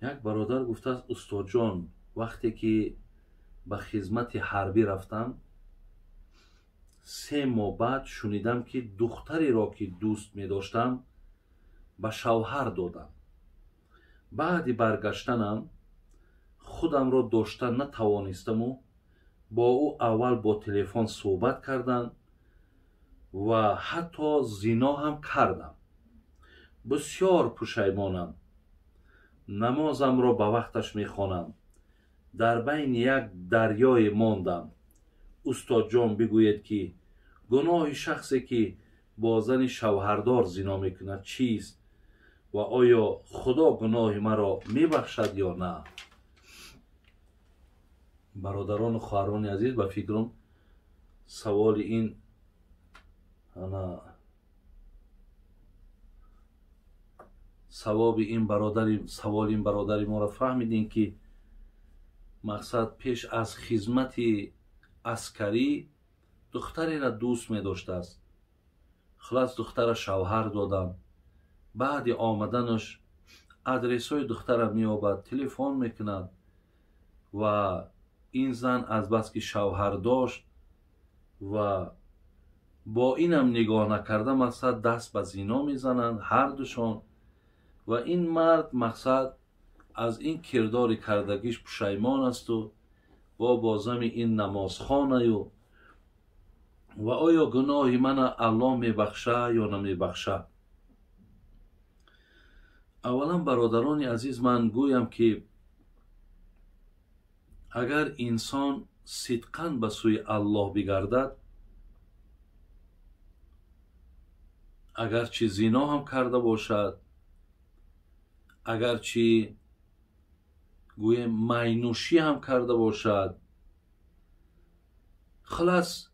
یک برادر گفته است استاد جان وقتی که به خدمت حربی رفتم 3 ماه بعد شنیدم که دختری را که دوست می داشتم به شوهر دادم. بعد برگشتنم خودم را داشتن نتوانستم و با او اول با تلفن صحبت کردم و حتی زنا هم کردم. بسیار پشیمانم. نمازم را به وقتش می خوانم. در بین یک دریای ماندم. استاد جان بگوید که گناه شخصی که با زن شوهردار زنا میکند چیست و آیا خدا گناه مرا میبخشد یا نه؟ برادران و خواهران عزیز، به فکرم سوال این سوال این برادری ما را فهمیدین که مقصد پیش از خدمت عسکری دختری را دوست می داشته است. خلاص دختر شوهر دادم. بعد آمدنش ادرس های دختر را می آورد، تلفن میکند و این زن از بس که شوهر داشت و با اینم نگاه نکرده مقصد دست به زنا میزنند هر دوشان و این مرد مقصد از این کردار کردگیش پشیمان است و با بازم این نمازخانه و آیا گناه من الله میبخشه یا نمیبخشه؟ اولا برادران عزیز من گویم که اگر انسان صدقاً به سوی الله بگردد اگرچه زنا هم کرده باشد اگرچه گویم مینوشی هم کرده باشد خلاص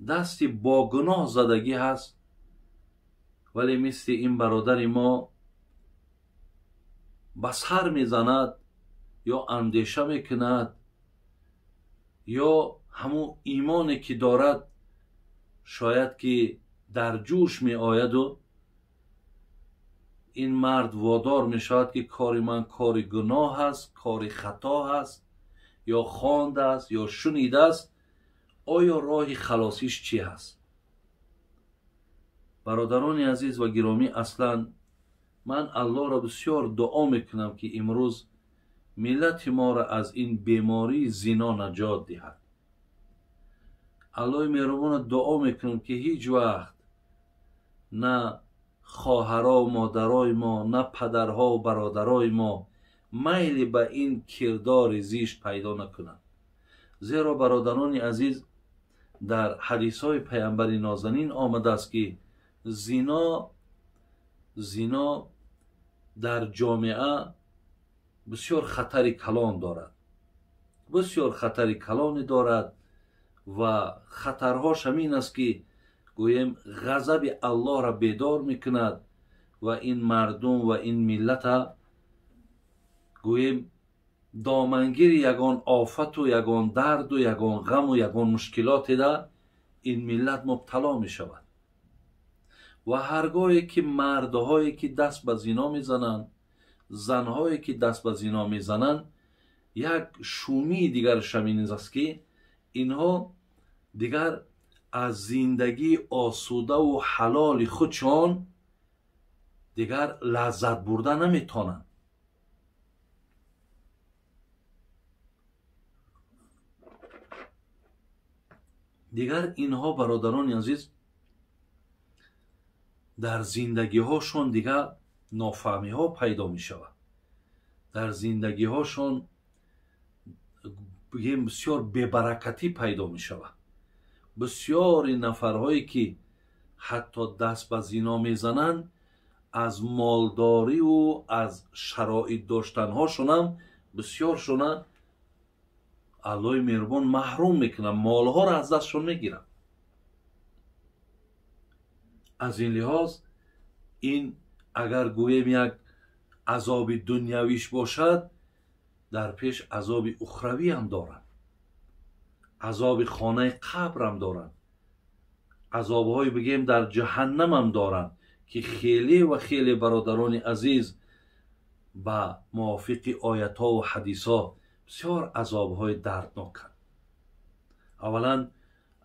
دستی با گناه زدگی هست ولی مثل این برادر ما به سر میزند یا اندیشه میکند یا همون ایمانی که دارد شاید که در جوش می آید و این مرد وادار می شود که کار من کار گناه است، کار خطا است یا خوانده است یا شنیده است. آیا راه خلاصیش چی هست؟ برادران عزیز و گرامی، اصلا من الله را بسیار دعا میکنم که امروز ملت ما را از این بیماری زنا نجات دهد. الله مهربان دعا میکنم که هیچ وقت نه خواهرها و مادرای ما نه پدرها و برادرای ما میل به این کردار زیشت پیدا نکنند. زیرا برادران عزیز در حدیث های پیامبر نازنین آمده است که زنا در جامعه بسیار خطر کلان دارد، بسیار خطر کلانی دارد و خطرهاش همین است که گویم غضب الله را بیدار میکند و این مردم و این ملت گویم دامنگیر یگان آفت و یگان درد و یگان غم و یگان مشکلات ده این ملت مبتلا می شود و هرگاهی که مردهایی که دست به زنا میزنند زنهایی که دست به زنا میزنند یک شومی دیگر شمین است که اینها دیگر از زندگی آسوده و حلال خودشان دیگر لذت برده نمیتونند. دیگر اینها برادران عزیز در زندگی هاشون دیگر نافهمی ها پیدا می شود. در زندگی هاشون بگیم بسیار ببرکتی پیدا می شود. بسیار نفرهایی که حتی دست به زنا می زنند از مالداری و از شرایط داشتن هاشون هم بسیار شونه الله مهربان محروم میکنن، مالها را از دستشون میگیرن. از این لحاظ این اگر گویم یک عذاب دنیاویش باشد در پیش عذاب اخروی هم دارن، عذاب خانه قبر هم دارن، عذابهای بگیم در جهنم هم دارن که خیلی و خیلی برادران عزیز با موافق آیت ها و حدیث ها بسیار عذاب های دردناک. اولا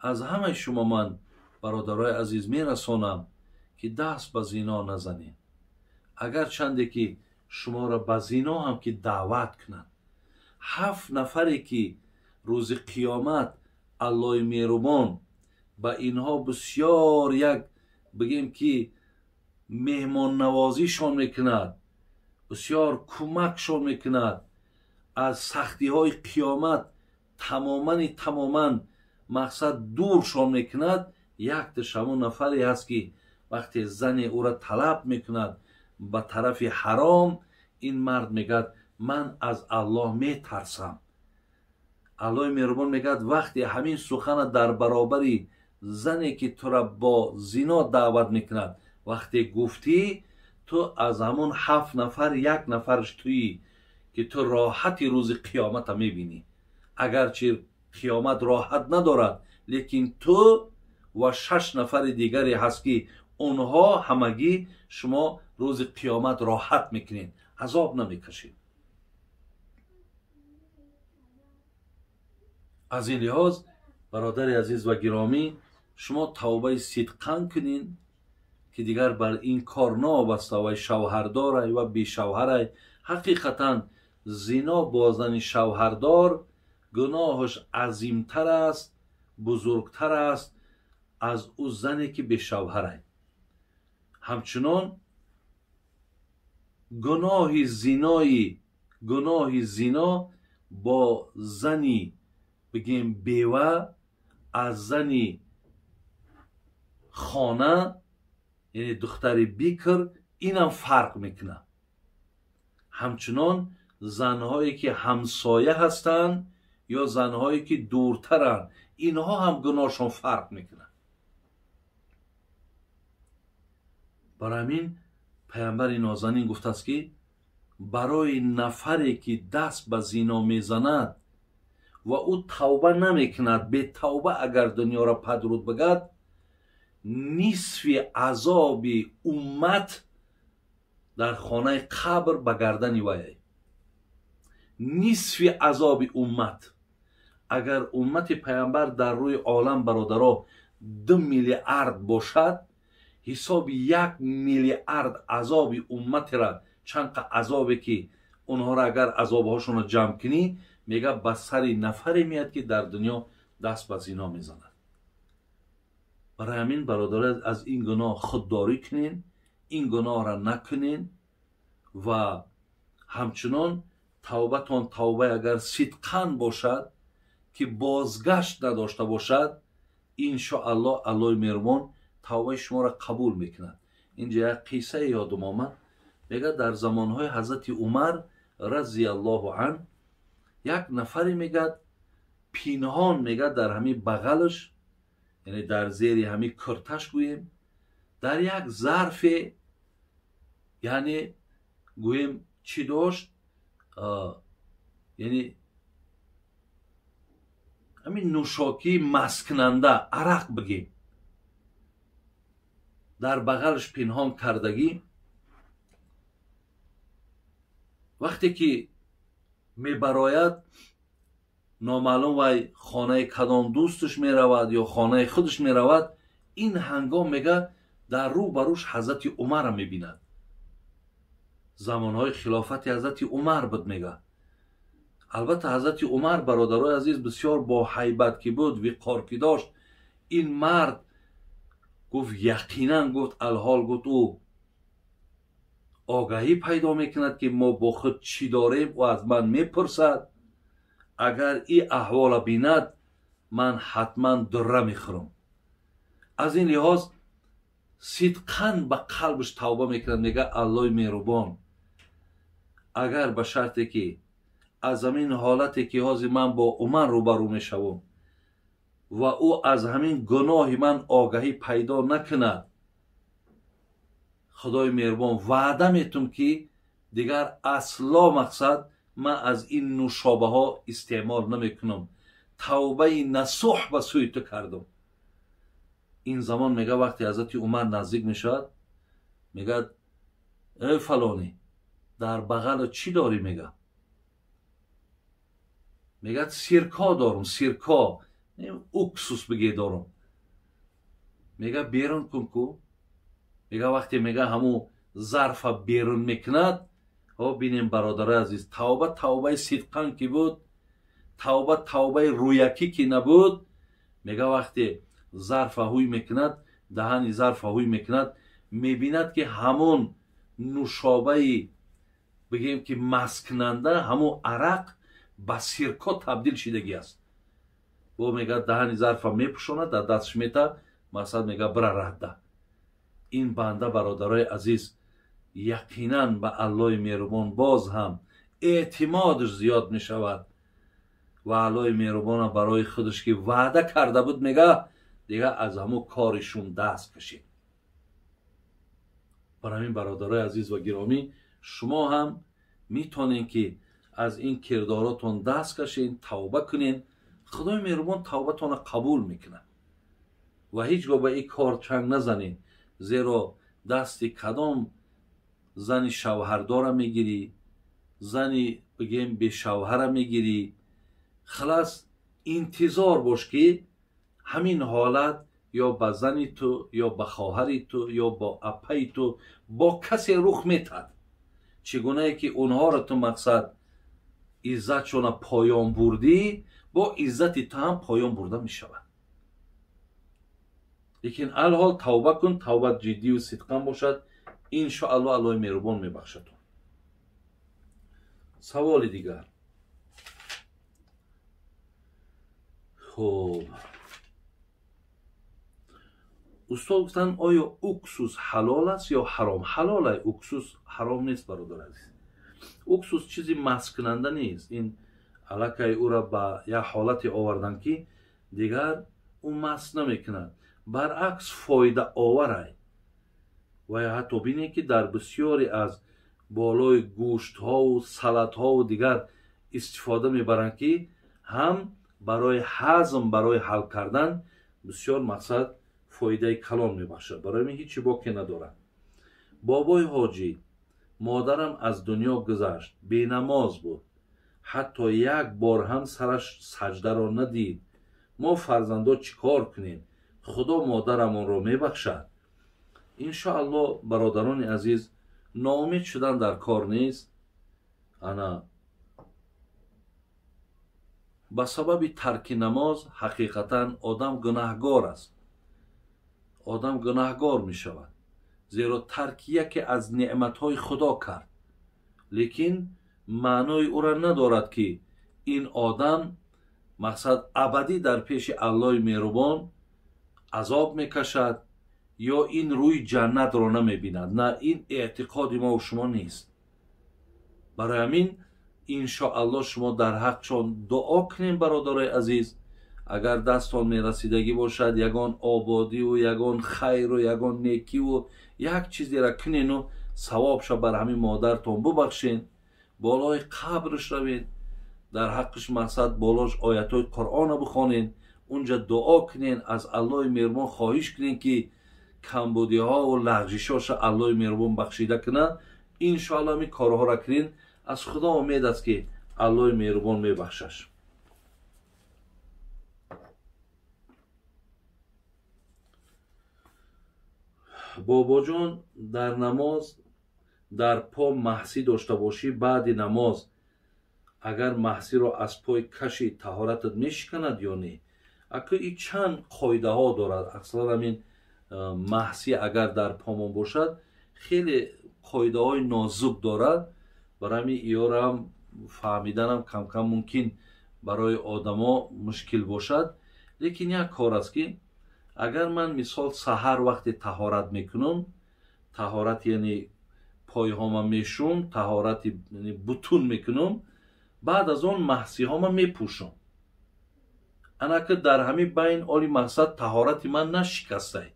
از همه شما من برادرای عزیز می رسانم که دست به زنا نزنید. اگر چنده که شما را به زنا هم که دعوت کنند، 7 نفری که روز قیامت الله مهربان به اینها بسیار یک بگیم که مهمان نوازیشان میکند، بسیار کمکشان میکند، از سختی های قیامت تماما مقصد دورشان میکند. یک همون نفری هست که وقتی زن او را طلب میکند به طرف حرام، این مرد میگه من از الله میترسم. الله مهربان میگه وقتی همین سخن در برابری زنی که تو را با زنا دعوت میکند وقتی گفتی، تو از همون 7 نفر 1 نفرش تویی که تو راحتی روز قیامت میبینی. اگرچه قیامت راحت ندارد، لیکن تو و 6 نفر دیگری هست که اونها همگی شما روز قیامت راحت میکنین، عذاب نمیکشید. از این لحاظ برادر عزیز و گرامی، شما توبه صدقاً کنین که دیگر بر این کار نوابسته و شوهردار و بی شوهر. حقیقتا زنا با زن شوهردار گناهش عظیمتر است، بزرگتر است از او زنی که بی شوهر. همچنان گناه زنا با زنی بگیم بیوه از زنی خانه، یعنی دختر بیکر، اینم فرق میکنه. همچنان زنهایی که همسایه هستند یا زنهایی که دورترن، اینها هم گناهشون فرق میکنه. برای همین پیامبر نازنین گفته است که برای نفری که دست به زنا میزند و او توبه نمیکند، به توبه اگر دنیا را پدرود بگد، نصف عذاب امت در خانه قبر به گردن وی. نصف عذاب امت. اگر امت پیامبر در روی عالم برادرها 2 میلیارد باشد، حساب 1 میلیارد عذاب امت را، چند عذابی که اونها را اگر عذابهاشون را جمع کنی، میگه به سر نفری میاد که در دنیا دست به زنا میزند. برای همین برادران از این گناه خودداری کنین، این گناه را نکنین و همچنان توبتان توبه اگر صدقاً باشد که بازگشت نداشته باشد، انشاءالله الله مهربان توبه شما را قبول میکند. اینجا یک قصه یادم آمد، میگه در زمانهای حضرت عمر رضی الله عنه یک نفری میگه پینهان میگه در همین بغلش، یعنی در زیر همین کرتش گویم، در یک ظرف، یعنی گویم چی داشت، یعنی همین نوشاکی مسکننده، عرق بگیم، در بغلش پنهان کردگی. وقتی که می براید نامعلوم وی خانه کدام دوستش می رود یا خانه خودش می رود، این هنگام میگه در رو بروش حضرت عمر می بیند. زمانهای خلافت حضرت عمر بود میگه. البته حضرت عمر برادرای عزیز بسیار با هیبت که بود، وقار که داشت، این مرد گفت یقینا، گفت الحال، گفت او آگاهی پیدا میکند که ما با خود چی داریم و از من میپرسد. اگر این احوال بیند من حتما دره میخورم. از این لحاظ صدقاً به قلبش توبه میکند، میگه الله مهربان، اگر به شرطی که از همین حالتی که حاضر من با عمر روبرو میشوم و او از همین گناه من آگاهی پیدا نکند، خدای مهربان وعده میتونم که دیگر اصلا مقصد من از این نوشابه ها استعمال نمیکنم، توبه نصوح به سوی تو کردم. این زمان میگه وقتی حضرت عمر نزدیک میشد، میگه ای فلانی، در بغل چی داری؟ میگه سیرکا دارم، سیرکا اکسوس بگی دارم. میگه بیرون کن کو. میگه وقتی میگه همو ظرف بیرون میکند، بینیم برادر عزیز، توبه صدقان کی بود، توبه رویکی کی نبود. میگه وقتی ظرف هوی میکند، دهن ظرف هوی میکند، میبیند که همون نوشابه بگیم که مسکننده، همون عرق به سیرکا تبدیل شدگی است. با میگه دهن ظرف میپوشاند، در دستش میته، مثلا میگه برا رده. این بنده برادرای عزیز یقینا به الله مهربان باز هم اعتمادش زیاد میشود و الله مهربان برای خودش که وعده کرده بود میگه دیگه از همو کارشون دست کشید. برای این برادرای عزیز و گرامی، شما هم میتونین که از این کرداراتون دست کشین، توبه کنین. خدای مهربان توبتون قبول میکنه و هیچگاه به این کار چنگ نزنین، زیرا دستی کدام زنی شوهردار میگیری، زنی بگیم به شوهر میگیری، خلاص انتظار باش که همین حالت یا به زنی تو یا به خواهری تو یا با اپی تو با کسی رخ میتد. چگونه که اونها را تو مقصد عزتشون پایان بردی، با عزت تو هم پایان برده میشود. لیکن الحال توبه کن، توبه جدی و صدقان باشد، انشاءالله الله مهربان میبخشد. سوال دیگر. خب استاد گفتن آیا اکسوس حلال است یا حرام؟ حلال است اکسوس، حرام نیست برادر عزیز. اکسوس چیزی مسک کننده نیست. این علاقه او را به یک حالت آوردن که دیگر اون مسک نمیکند، برعکس فایده آوره. و حتی بینید که در بسیاری از بالای گوشت ها و سلات ها و دیگر استفاده میبرند که هم برای هضم، برای حل کردن بسیار مقصد فایده کلان میبخشد. برای من هیچی باکی ندارد. بابای حاجی، مادرم از دنیا گذشت، بی نماز بود، حتی یک بار هم سرش سجده را ندید. ما فرزندا چیکار کنیم؟ خدا مادرمون را میبخشد. انشاءالله برادران عزیز، ناامید شدن در کار نیست. انا به سبب ترک نماز حقیقتا آدم گناهگار است، آدم گناهگار می شود، زیرا ترک یکی از نعمتهای خدا کرد. لیکن معنای او را ندارد که این آدم مقصد ابدی در پیش الله مهربان عذاب میکشد یا این روی جنت را نمی بیند. نه، این اعتقاد ما و شما نیست. برای همین انشاءالله شما در حقشان دعا کنیم برادرای عزیز. اگر دستان می رسیدگی باشد، یگان آبادی و یگان خیر و یگان نیکی و یک چیزی را کنین و ثوابش بر همین مادرتان ببخشین، بالای قبرش روین، در حقش مقصد بالاش آیت‌های قرآن بخوانین، اونجا دعا کنین، از الله مهربان خواهش کنین که کمبودی ها و لغزشاش الله مهربان بخشیده کنه. انشاءالله می کارها را کنین، از خدا امید است که الله مهربان میبخشش. بابا جان، در نماز در پا محسی داشته باشی، بعد نماز اگر محسی را از پای کشی طهارتت میشکند یا نه؟ اگه این چند قاعده ها دارد. اکثر همین محسی اگر در پامون باشد خیلی قاعده های نازک دارد. برای همین ایارا هم فهمیدنم کم کم ممکن برای آدما مشکل باشد. لیکن یک کار است که اگر من مثال سحر وقتی طهارت میکنم، طهارت یعنی پای هاما میشوم، طهارت یعنی بطون میکنم، بعد از اون محسی هاما میپوشم، انا که در همین بین آلی مقصد طهارت من نشکسته.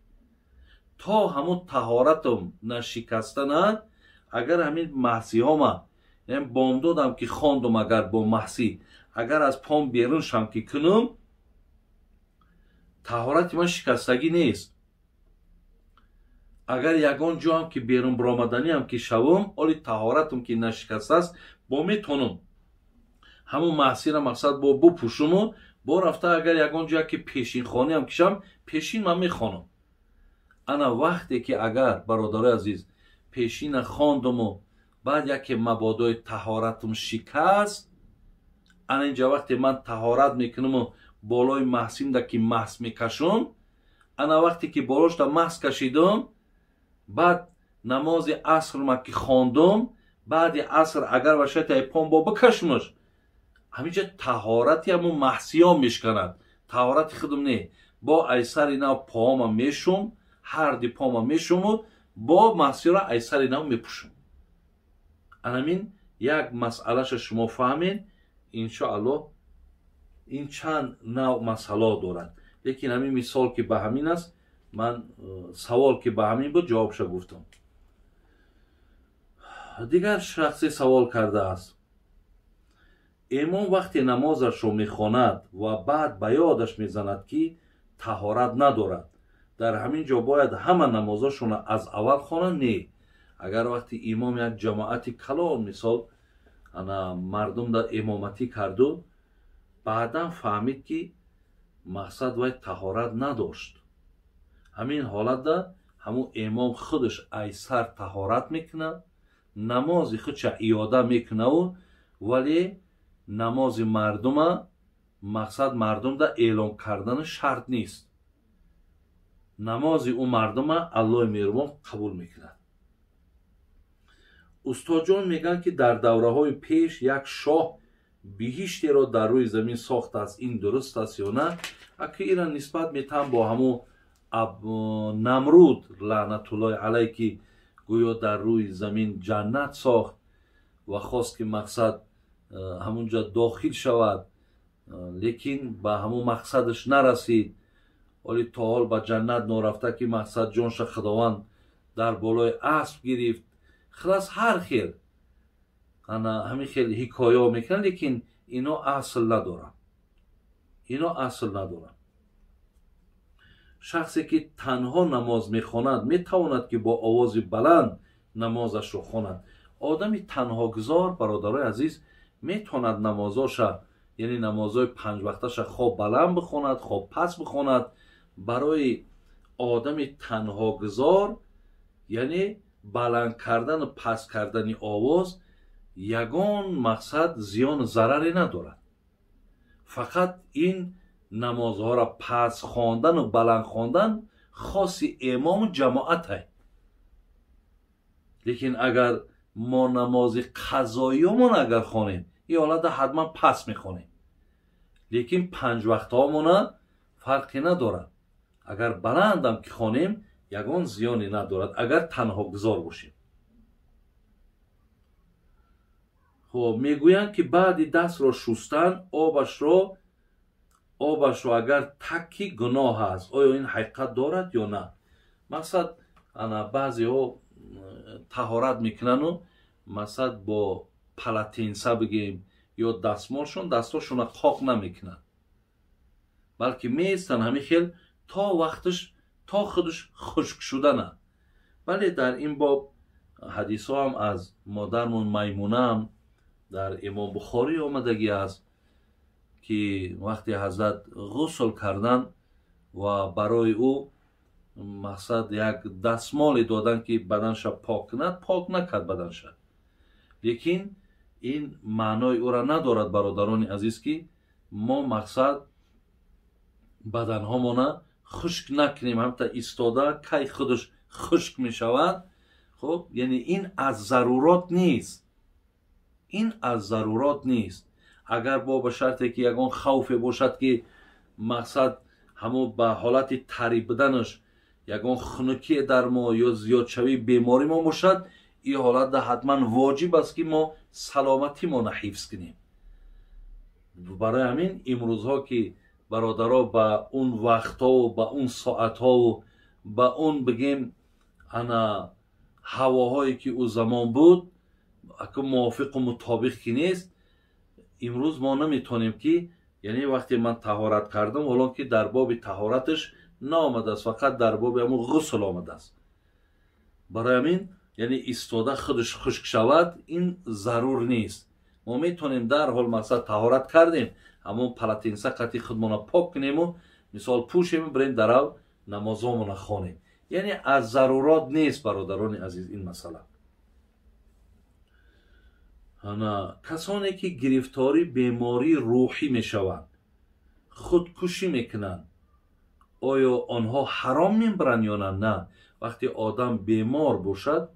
تا همون طهارتم نشکسته نه، اگر همین محسی هاما یعنی بامدادم که خواندم، اگر با محسی اگر از پام بیرون شم که کنم، طهارت من شکستگی نیست. اگر یگان جا هم که بیرون برآمدنی هم که شوم اولی طهارتم که نشکسته است با میتونم همون محصی را مقصد با بپوشم و با رفته اگر یگان جا که پیشین خانه هم کشم پیشین من میخوانم. انا وقتی که اگر برادر عزیز پیشین خواندم و بعد یکی مبادای طهارتم شکست، انا اینجا وقتی من طهارت میکنم و بالای محسیم دا که محس میکشم، انا وقتی که بالاش دا محس کشیدم بعد نماز عصر ما که خواندم بعد عصر اگر باشه تا پام با بکشمش همینجا طهارتی همون محسی ها میشکند، طهارت خودم نه با ایسر اینا پاهم میشم هر دی پاهم میشم و با محسی را ایسر اینا میپوشم. انامین یک مسئله شما فهمین انشاءالله. این چند نوع مسئله دارد لیکن همین مثال که به همین است، من سوال که به همین بود جوابش گفتم. دیگر شخصی سوال کرده است امام وقتی نمازش رو میخواند و بعد به یادش میزند که طهارت ندارد، در همین جا باید همه نمازاشون از اول خوانند؟ نه. اگر وقتی امام یک جماعتی کلان مثال انا مردم در امامتی کردو بعدا فهمید که مقصد وای طهارت نداشت، همین حالت در همون امام خودش ایسر طهارت میکنه، نماز خودش ایاده میکنه و ولی نماز مردم مقصد مردم در اعلام کردن شرط نیست، نماز اون مردم الله مهربان قبول میکنه. استاد جان میگن که در دوره های پیش یک شاه بهشتی را در روی زمین ساخت است، این درست است یا نه؟ اگه ایران نسبت میتونم با همون نمرود لعنت الله علیه که گویا در روی زمین جنت ساخت و خواست که مقصد همونجا داخل شود لیکن به همون مقصدش نرسید، ولی تا حال به جنت نرفته که مقصد جانش خداوند در بالای اسب گرفت. خلاص هر خیل انا همین خیلی حکایه میکنن لیکن اینا اصل ندارن، اینا اصل ندارن. شخصی که تنها نماز میخواند میتواند که با آواز بلند نمازش رو خواند. آدمی تنها گذار برادرای عزیز میتواند نمازاش یعنی نمازهای 5 وقتش خواب بلند بخواند خواب پس بخواند. برای آدم تنها گذار یعنی بلند کردن و پس کردن آواز یگان مقصد زیان ضرری ندارد، فقط این نمازها را پس خواندن و بلند خواندن خاص امام جماعت است. لیکن اگر ما نماز قضاییمون اگر خوانیم این حالت حتما پس میخوانیم، لیکن 5 وقت هامون فرقی ندارد. اگر بلندم که خوانیم یگان زیانی ندارد اگر تنها گذار باشیم. خب میگویند که بعد دست را شستن آبش رو اگر تکی گناه است، آیا این حقیقت دارد یا نه؟ مقصد انا بعضی ها طهارت میکنن و مثلا با پلاتینسا بگیم یا دستمالشون دستاشون خاک نمیکنن بلکه میستن همین خیل تا وقتش تا خودش خشک شدنه. ولی در این باب حدیث ها هم از مادرمون میمونه هم در امام بخاری آمدگی است که وقتی حضرت غسل کردن و برای او مقصد یک دستمال دادن که بدنش پاک کند، پاک نکرد بدنش، لیکن این معنای او را ندارد برادران عزیز که ما مقصد بدن هامون خشک نکنیم هم تا ایستاده کی خودش خشک می شود. خب یعنی این از ضرورات نیست، این از ضرورات نیست. اگر با به شرطی که یگان خوف باشد که مقصد همون به حالت طری بدنش یگان خنکی در ما یا زیادشوی بیماری ما باشد، این حالت حتما واجب است که ما سلامتی ما حفظ کنیم. برای همین امروزها که برادرها به اون وقتها و به اون ساعتها و به اون بگیم انا هواهایی که او زمان بود اگه موافق و مطابق که نیست، امروز ما نمیتونیم که یعنی وقتی من طهارت کردم حالا که در باب طهارتش نآمده است، فقط در باب همون غسل آمده است. برای همین یعنی ایستاده خودش خشک شود این ضرور نیست. ما میتونیم در حال مثلا طهارت کردیم همون پلاتین سقطی خودمون پاک کنیم و مثال پوشیم بریم در نمازمون خونیم. یعنی از ضرورات نیست برادران عزیز این مسئله. کسانی که گرفتاری بیماری روحی میشوند خودکشی میکنن آیا آنها حرام میبرند یا نه؟ وقتی آدم بیمار باشد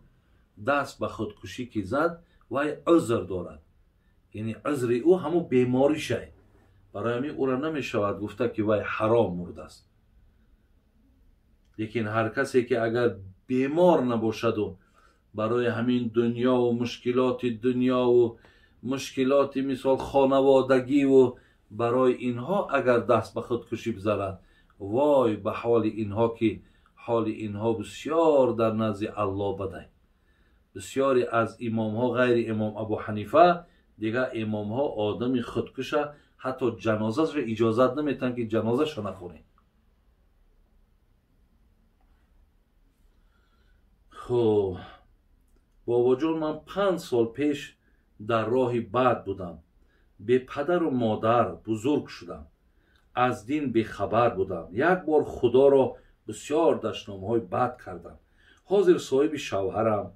دست به خودکشی که زد وای عذر دارد، یعنی عذر او همون بیماری شد، برای همین او را نمیشود گفته که وای حرام مرده است. لیکن هر کسی که اگر بیمار نباشد و برای همین دنیا و مشکلات دنیا و مشکلات مثال خانوادگی و برای اینها اگر دست به خودکشی بزند وای به حال اینها که حال اینها بسیار در نزد الله بده. بسیاری از امام ها غیر امام ابو حنیفه دیگه امام ها آدم خودکشه حتی جنازه را اجازت نمیتن که جنازه شو نخونه. خب بابا جون من 5 سال پیش در راه بد بودم، به پدر و مادر بزرگ شدم، از دین به خبر بودم، یک بار خدا را بسیار دشنامهای بد کردم، حاضر صاحب شوهرم،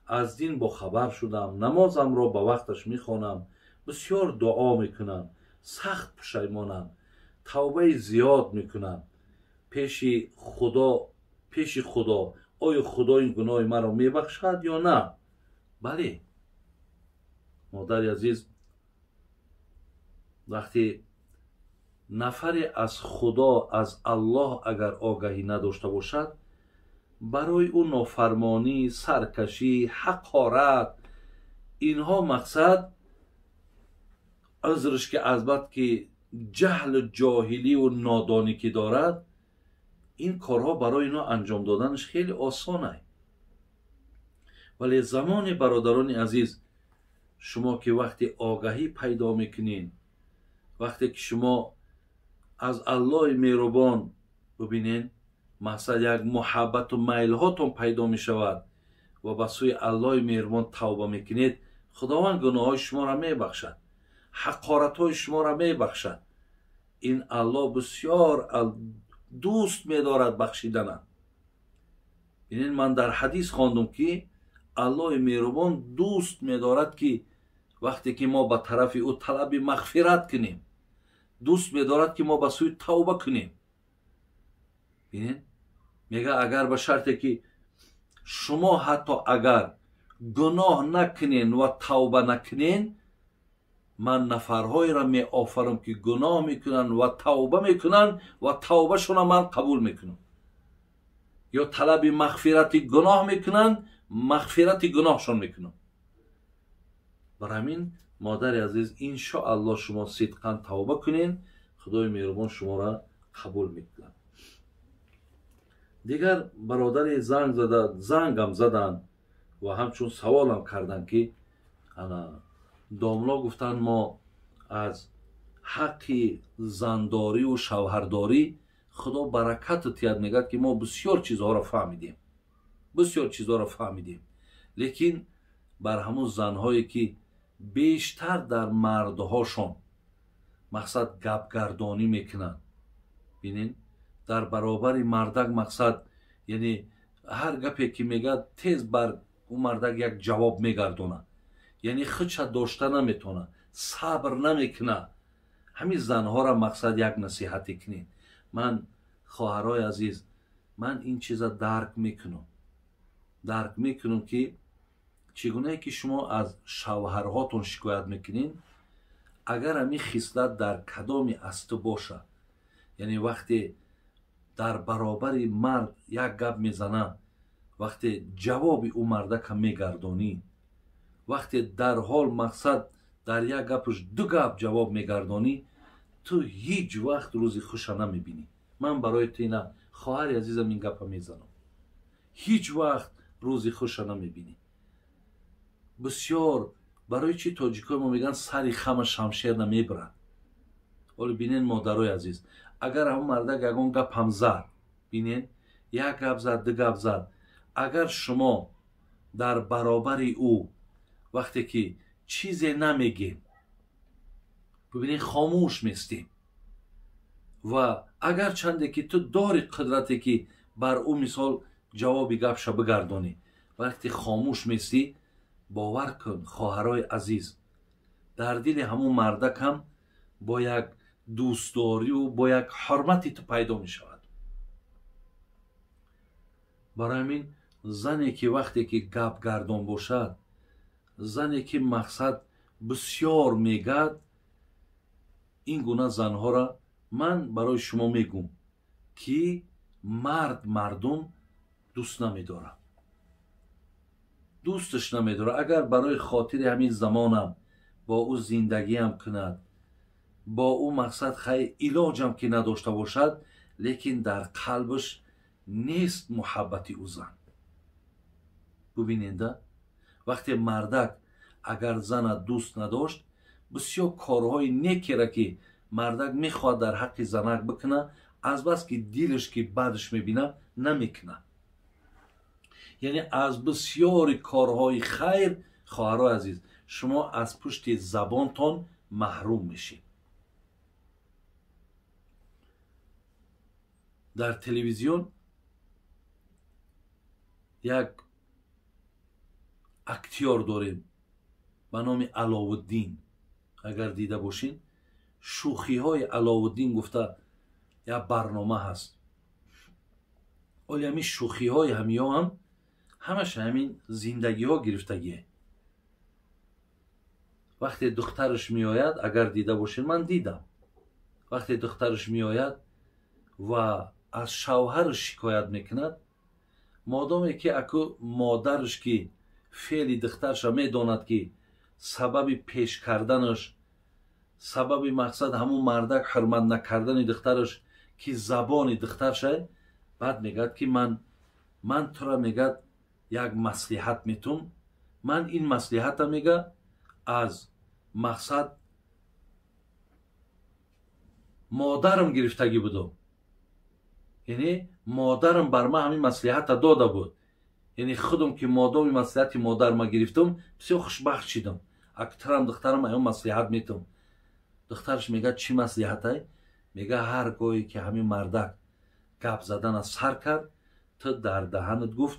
از دین با خبر شدم، نمازم را به وقتش میخوانم، بسیار دعا میکنم، سخت پشیمانم، توبه زیاد میکنم پیش خدا آیا خدا این گناه مرا میبخشد یا نه؟ بله مادر عزیز، وقتی نفری از خدا از الله اگر آگاهی نداشته باشد برای او نافرمانی، سرکشی، حقارت اینها مقصد عذرش که البته که جهل جاهلی و نادانی که دارد این کارها برای اینا انجام دادنش خیلی آسانه. ولی زمان برادران عزیز شما که وقتی آگاهی پیدا میکنین، وقتی که شما از الله مهربان ببینین مثلا یک محبت و میل هاتون پیدا می شود و به سوی الله مهربان توبه میکنید، خداوند گناه های شما را می بخشد، حقارت های شما را می بخشد. این الله بسیار دوست می دارد بخشیدن. ببینید من در حدیث خواندم که الله مهربان دوست می دارد که وقتی که ما به طرف او طلب مغفرت کنیم، دوست می دارد که ما به سوی توبه کنیم. ببینید میگه اگر به شرطی که شما حتی اگر گناه نکنین و توبه نکنین من نفرهایی را می آفرم که گناه میکنن و توبه میکنن و توبه شون من قبول میکنم، یا طلب مغفرت گناه میکنن مغفرت گناهشون میکنم. برای همین مادر عزیز انشاءالله شما صدقاً توبه کنین، خدای مهربان شما را قبول میکنه. دیگر برادر زنگم زدن و همچون سوالم کردن که داملا گفتن ما از حقی زنداری و شوهرداری خدا برکت تیاد میگد که ما بسیار چیزها را فهمیدیم، لیکن بر همون زنهایی که بیشتر در مردهاشون مقصد گپگردانی میکنن، بینین در برابر مردک مقصد یعنی هر گپی که میگه تیز بر اون مردک یک جواب میگردونه، یعنی خودش داشته نمیتونه، صبر نمیکنه. همین زنها را مقصد یک نصیحتی کنین. من خواهرای عزیز من این چیزا درک میکنم که چگونه که شما از شوهرهاتون شکایت میکنین، اگر همین خصلت در کدامی از تو باشه، یعنی وقتی در برابر مرد یک گپ میزنه، وقتی جواب او مردک میگردانی، وقتی در حال مقصد در یک گپش دو گپ جواب میگردانی، تو هیچ وقت روزی خوش نمیبینی. من برای تو اینا خواهر عزیزم این گپ میزنم، هیچ وقت روزی خوش نمیبینی. بسیار برای چی تاجیکای ما میگن سری خم شمشیر نمیبرن. ولی بینین مادرای عزیز اگر همون مردک یکون گپ هم زد، بینین یک گپ زد دو گپ زد، اگر شما در برابر او وقتی که چیزی نمیگیم، ببینید خاموش میستیم و اگر چنده که تو داری قدرتی که بر او مثال جوابی گپش بگردانی، وقتی خاموش میستی، باور کن خواهرای عزیز، در دل همون مردک هم با یک دوستداری و با یک حرمتی تو پیدا می شود. برای همین زنی که وقتی که گپ گردان باشد، زنی که مقصد بسیار میگد، این گونه زنها را من برای شما میگم که مردم دوست نمیداره، دوستش نمیداره. اگر برای خاطر همین زمانم با او زندگی هم کند، با او مقصد خیلی علاج هم که نداشته باشد، لیکن در قلبش نیست محبت او زن. ببینید وقتی مردک اگر زن دوست نداشت، بسیار کارهای نیکی را که مردک میخواد در حق زنک بکنه، از بس که دیلش که بعدش میبینه نمیکنه. یعنی از بسیار کارهای خیر خواهرای عزیز شما از پشت زبانتان محروم میشید. در تلویزیون یک اکتیور داریم به نام علاءالدین، اگر دیده باشین شوخی های علاءالدین گفته یک برنامه هست، ولی همین شوخی های هم همش همین زندگی ها گرفتگیه. وقتی دخترش می آید، اگر دیده باشین، من دیدم، وقتی دخترش می آید و از شوهرش شکایت میکند، مادامی که اکو مادرش که فعلی دخترش می داند که سبب پیش کردنش، سبب مقصد همون مردک حرمت نکردن دخترش که زبان دخترشه، بعد میگد که من تو را میگد یک مصلحت میتون، من این مصلحت را میگه از مقصد مادرم گرفتگی بودم، یعنی مادرم بر من همین مصلحت را داده بود، یعنی خودم که مادام مصلحت مادر ما گرفتم بسیار خوشبخت شدم، اکترم دخترم ایون مصلحت میتون. دخترش میگه چی مصلحت های؟ میگه هر گاهی که همین مردک گپ زدن از سر کرد، تو در دهنت گفت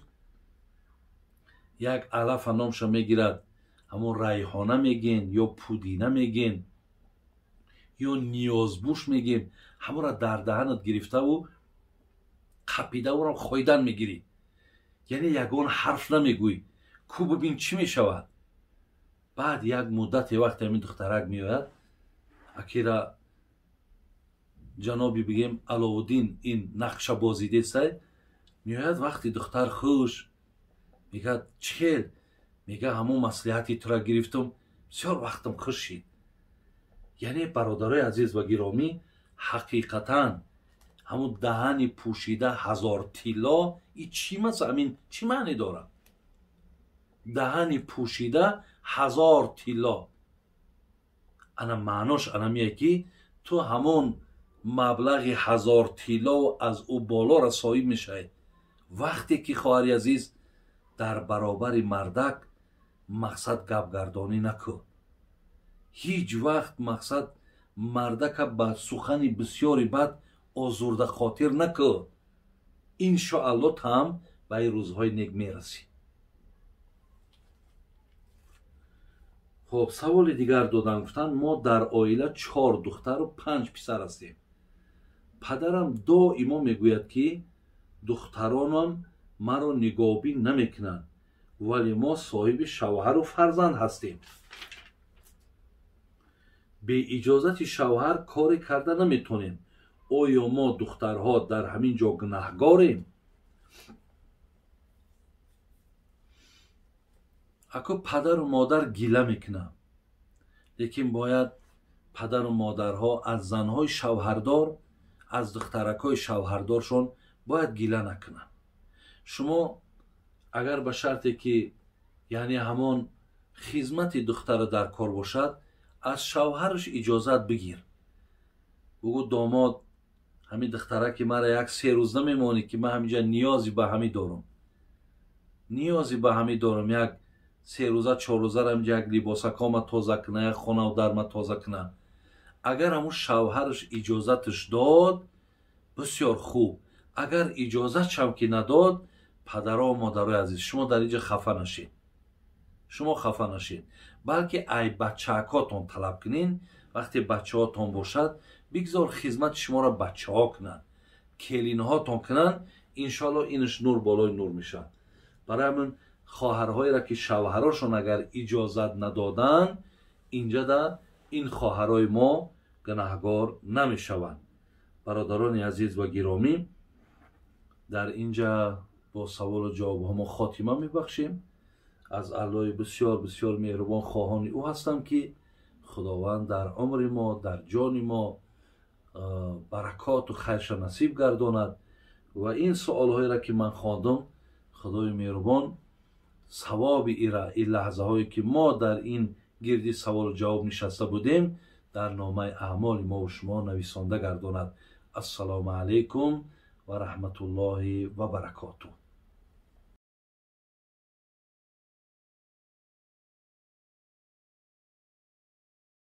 یک علف نامش میگیرد، همون ریحانه میگین یا پودینه میگین یا نیازبوش میگین، همون را در دهنت گرفته و قپیده و را خویدن میگیری، یعنی یگان حرف نمیگوی. کو ببین چی میشود. بعد یک مدت وقت همین دخترک میآید، اکیرا جنابی بگیم علاءالدین این نقشه بازیده سه میآید، وقتی دختر خوش میگه چیل، میگه همون مصلحتی تو را گرفتم، بسیار وقتم خوش شد. یعنی برادرای عزیز و گرامی، حقیقتا همون دهن پوشیده هزار تیلا، این چی مثل همین چی معنی داره؟ دهن پوشیده هزار تیلا، انا معناش انا میگه که تو همون مبلغ هزار تیلا و از او بالا را صاحب میشه. وقتی که خواهر عزیز در برابر مردک مقصد گپ گردانی نکن، هیچ وقت مقصد مردک با سخنی بسیاری بد آزرده خاطر نکن، انشاءالله تام به این روزهای نیک میرسی. خب سوال دیگر دادن، گفتن ما در عائله 4 دختر و 5 پسر هستیم. پدرم دائما میگوید که دخترانم مرا نگاهبین نمیکنند، ولی ما صاحب شوهر و فرزند هستیم. به اجازت شوهر کاری کرده نمیتونیم. آیا ما دخترها در همین جا گناهگاریم؟ اکو پدر و مادر گیله میکنن، لیکن باید پدر و مادرها از زنهای شوهردار، از دخترکای شوهردارشون باید گیله نکنن. شما اگر به شرطی که یعنی همان خدمت دختر در کار باشد، از شوهرش اجازت بگیر، بگو داماد همین دخترک مرا یک 3 روز نمیمانی که من همینجا نیازی به همین دارم، نیازی به همین دارم یک 3 روزه 4 روزه رم یک لباسکام تازه کنه، یک خانه و درم تازه کنه. اگر همون شوهرش اجازتش داد بسیار خوب. اگر اجازت هم که نداد، پدرها و مادرای عزیز، شما در اینجا خفه نشین. شما خفه نشین، بلکه ای بچه‌هاتون طلب کنین. وقتی بچه‌هاتون باشد بگذار خدمت شما را بچه‌ها کنن، کلین‌هاتون کنن، انشالله اینش نور بالای نور میشه. برای همین خواهرهایی را که شوهراشون اگر اجازت ندادن، اینجا در این خواهرای ما گناهگار نمیشوند. برادران عزیز و گرامی، در اینجا با سوال و جواب ما خاتمه میبخشیم. از الله بسیار بسیار مهربان خواهان او هستم که خداوند در عمر ما، در جان ما برکات و خیرش نصیب گرداند و این سوال هایی را که من خواندم، خدای مهربان ثواب این لحظه هایی که ما در این گردی سوال و جواب نشسته بودیم در نامه اعمال ما و شما نویسنده گرداند. السلام علیکم و رحمت الله و برکاته.